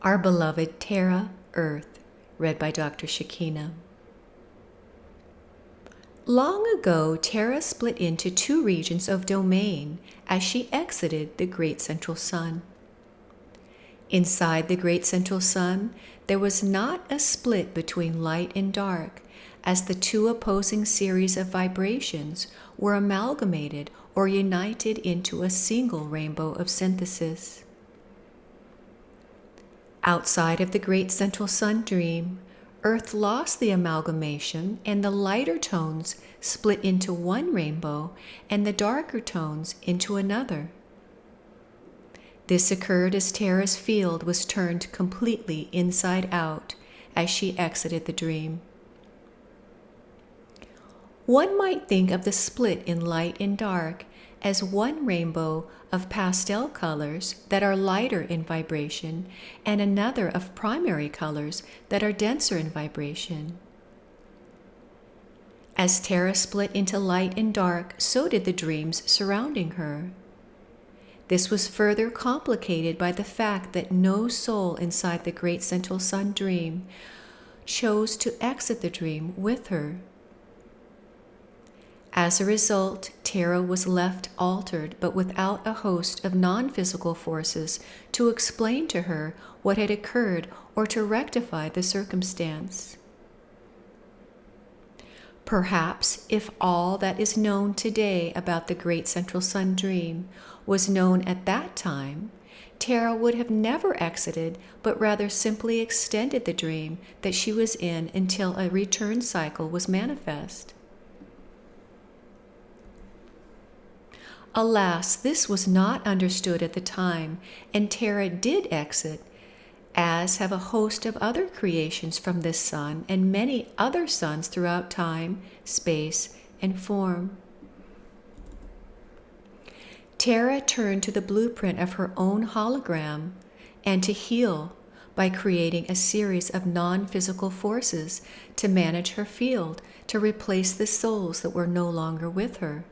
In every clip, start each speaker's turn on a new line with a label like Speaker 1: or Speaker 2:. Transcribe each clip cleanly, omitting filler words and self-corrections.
Speaker 1: Our beloved Terra, Earth, read by Dr. Shekina. Long ago, Terra split into two regions of domain as she exited the Great Central Sun. Inside the Great Central Sun, there was not a split between light and dark, as the two opposing series of vibrations were amalgamated or united into a single rainbow of synthesis. Outside of the Great Central Sun dream, Earth lost the amalgamation and the lighter tones split into one rainbow and the darker tones into another. This occurred as Terra's field was turned completely inside out as she exited the dream. One might think of the split in light and dark as one rainbow of pastel colors that are lighter in vibration and another of primary colors that are denser in vibration. As Terra split into light and dark, so did the dreams surrounding her. This was further complicated by the fact that no soul inside the Great Central Sun dream chose to exit the dream with her. As a result, Terra was left altered but without a host of non-physical forces to explain to her what had occurred or to rectify the circumstance. Perhaps if all that is known today about the Great Central Sun dream was known at that time, Terra would have never exited, but rather simply extended the dream that she was in until a return cycle was manifest. Alas, this was not understood at the time, and Terra did exit, as have a host of other creations from this sun and many other suns throughout time, space, and form. Terra turned to the blueprint of her own hologram and to heal by creating a series of non-physical forces to manage her field, to replace the souls that were no longer with her.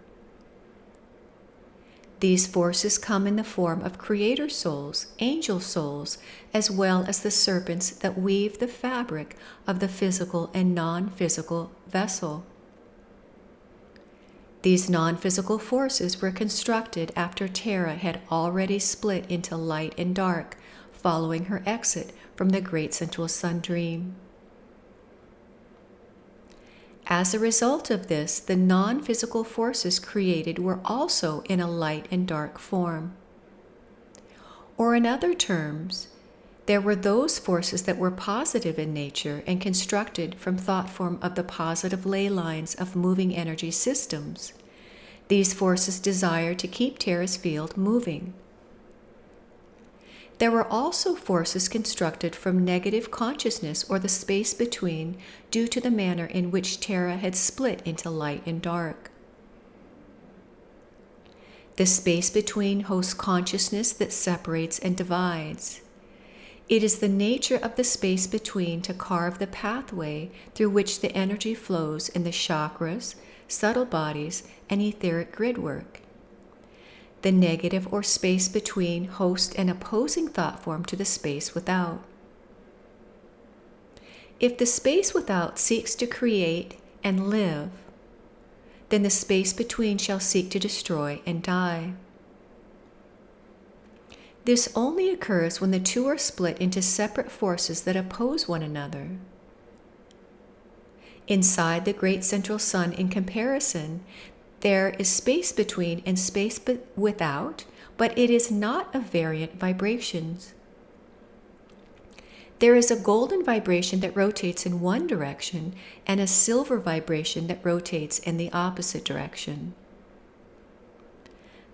Speaker 1: These forces come in the form of creator souls, angel souls, as well as the serpents that weave the fabric of the physical and non-physical vessel. These non-physical forces were constructed after Terra had already split into light and dark, following her exit from the Great Central Sun dream. As a result of this, the non-physical forces created were also in a light and dark form. Or in other terms, there were those forces that were positive in nature and constructed from thought form of the positive ley lines of moving energy systems. These forces desired to keep Terra's field moving. There were also forces constructed from negative consciousness or the space between due to the manner in which Terra had split into light and dark. The space between hosts consciousness that separates and divides. It is the nature of the space between to carve the pathway through which the energy flows in the chakras, subtle bodies, and etheric grid work. The negative or space between host and opposing thought form to the space without. If the space without seeks to create and live, then the space between shall seek to destroy and die. This only occurs when the two are split into separate forces that oppose one another. Inside the Great Central Sun, in comparison, there is space between and space without, but it is not of variant vibrations. There is a golden vibration that rotates in one direction and a silver vibration that rotates in the opposite direction.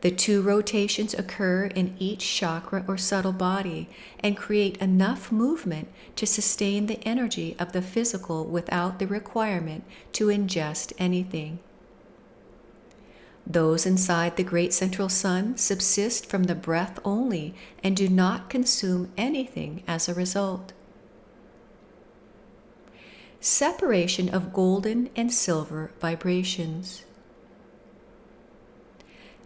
Speaker 1: The two rotations occur in each chakra or subtle body and create enough movement to sustain the energy of the physical without the requirement to ingest anything. Those inside the Great Central Sun subsist from the breath only and do not consume anything as a result. Separation of golden and silver vibrations.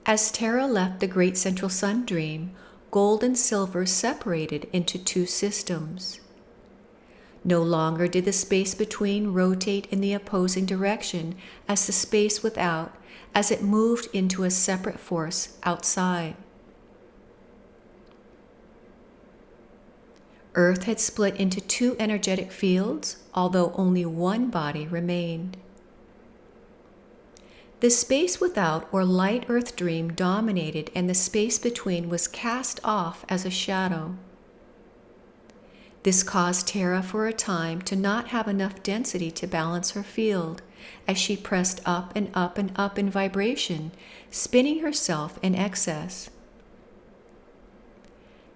Speaker 1: As Terra left the Great Central Sun dream, gold and silver separated into two systems. No longer did the space between rotate in the opposing direction as the space without, as it moved into a separate force outside. Earth had split into two energetic fields, although only one body remained. The space without, or light earth dream, dominated, and the space between was cast off as a shadow. This caused Terra for a time to not have enough density to balance her field, as she pressed up and up and up in vibration, spinning herself in excess.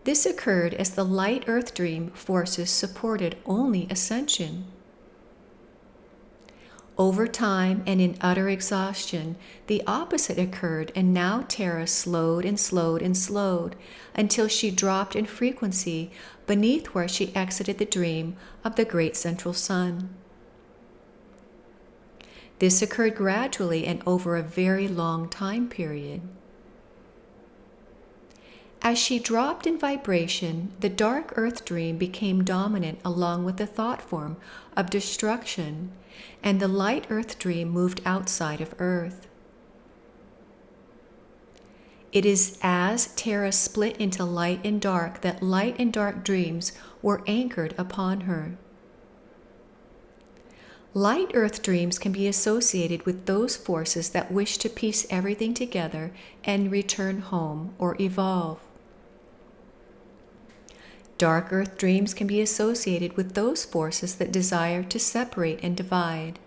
Speaker 1: This occurred as the light earth dream forces supported only ascension. Over time and in utter exhaustion, the opposite occurred, and now Terra slowed and slowed and slowed until she dropped in frequency beneath where she exited the dream of the great central sun. This occurred gradually and over a very long time period. As she dropped in vibration, the dark earth dream became dominant along with the thought form of destruction, and the light earth dream moved outside of Earth. It is as Terra split into light and dark that light and dark dreams were anchored upon her. Light earth dreams can be associated with those forces that wish to piece everything together and return home or evolve. Dark earth dreams can be associated with those forces that desire to separate and divide,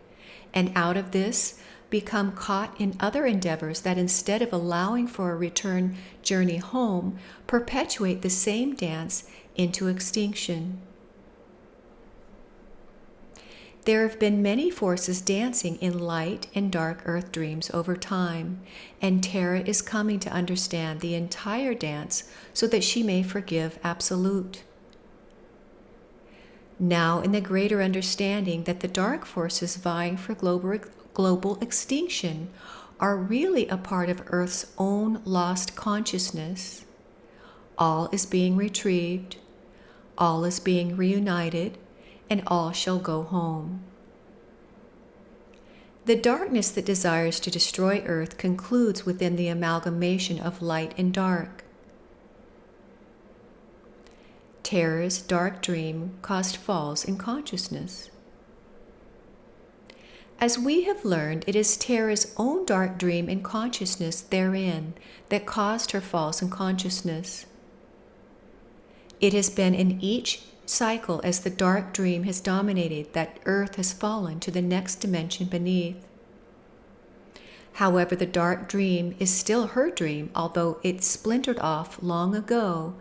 Speaker 1: and out of this become caught in other endeavors that, instead of allowing for a return journey home, perpetuate the same dance into extinction. There have been many forces dancing in light and dark earth dreams over time, and Terra is coming to understand the entire dance so that she may forgive Absolute. Now, in the greater understanding that the dark forces vying for global extinction are really a part of Earth's own lost consciousness, all is being retrieved, all is being reunited, and all shall go home. The darkness that desires to destroy Earth concludes within the amalgamation of light and dark. Terra's dark dream caused falls in consciousness. As we have learned, it is Terra's own dark dream and consciousness therein that caused her falls in consciousness. It has been in each cycle as the dark dream has dominated that Earth has fallen to the next dimension beneath. However, the dark dream is still her dream, although it splintered off long ago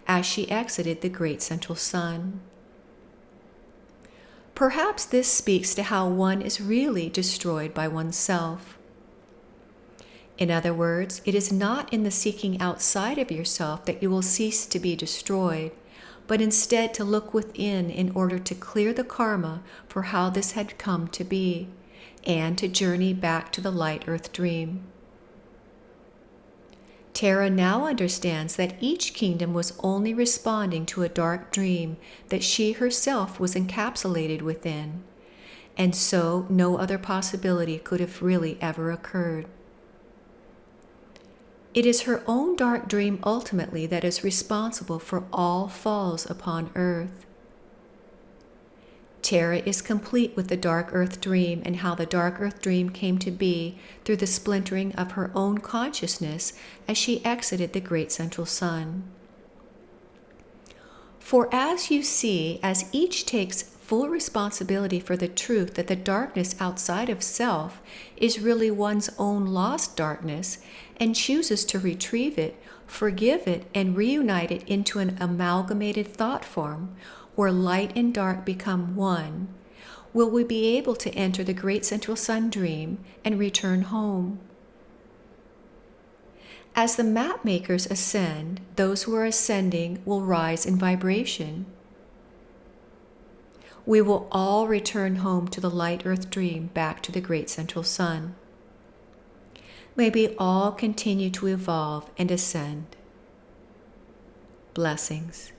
Speaker 1: as she exited the great central sun. Perhaps this speaks to how one is really destroyed by oneself. In other words, it is not in the seeking outside of yourself that you will cease to be destroyed, but instead to look within in order to clear the karma for how this had come to be, and to journey back to the light earth dream. Terra now understands that each kingdom was only responding to a dark dream that she herself was encapsulated within, and so no other possibility could have really ever occurred. It is her own dark dream ultimately that is responsible for all falls upon Earth. Terra is complete with the dark earth dream and how the dark earth dream came to be through the splintering of her own consciousness as she exited the great central sun. For as you see, as each takes full responsibility for the truth that the darkness outside of self is really one's own lost darkness and chooses to retrieve it, forgive it, and reunite it into an amalgamated thought form, where light and dark become one, will we be able to enter the great central sun dream and return home. As the map makers ascend, those who are ascending will rise in vibration. We will all return home to the light earth dream, back to the great central sun. May we all continue to evolve and ascend. Blessings.